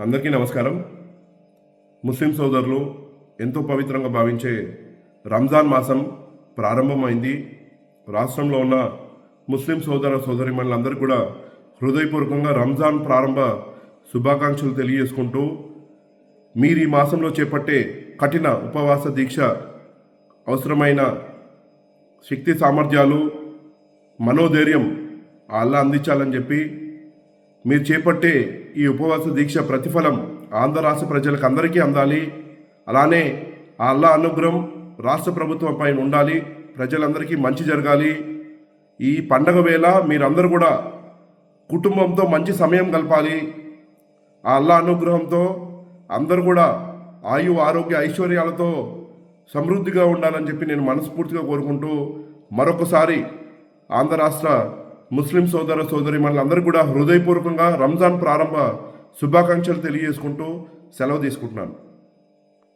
అందరికీ నమస్కారం. ముస్లిం సోదరులు ఎంతో పవిత్రంగా భావించే రంజాన్ మాసం ప్రారంభమైంది. రాష్ట్రంలో ఉన్న ముస్లిం సోదరిమణులందరికీ కూడా హృదయపూర్వకంగా రంజాన్ ప్రారంభ శుభాకాంక్షలు తెలియజేసుకుంటూ, మీరు ఈ మాసంలో చేపట్టే కఠిన ఉపవాస దీక్ష అవసరమైన శక్తి సామర్థ్యాలు, మనోధైర్యం అల్లా అందించాలని చెప్పి, మీరు చేపట్టే ఈ ఉపవాస దీక్ష ప్రతిఫలం ఆంధ్ర రాష్ట్ర ప్రజలకు అందరికీ అందాలి. అలానే ఆ అల్లా అనుగ్రహం రాష్ట్ర ప్రభుత్వం పైన ఉండాలి. ప్రజలందరికీ మంచి జరగాలి. ఈ పండగ వేళ మీరందరూ కూడా కుటుంబంతో మంచి సమయం గడపాలి. ఆ అల్లా అనుగ్రహంతో అందరూ కూడా ఆయు ఆరోగ్య ఐశ్వర్యాలతో సమృద్ధిగా ఉండాలని చెప్పి నేను మనస్ఫూర్తిగా కోరుకుంటూ, మరొకసారి ఆంధ్ర రాష్ట్ర ముస్లిం సోదరిమణులందరూ కూడా హృదయపూర్వకంగా రంజాన్ ప్రారంభ శుభాకాంక్షలు తెలియజేసుకుంటూ సెలవు తీసుకుంటున్నాను.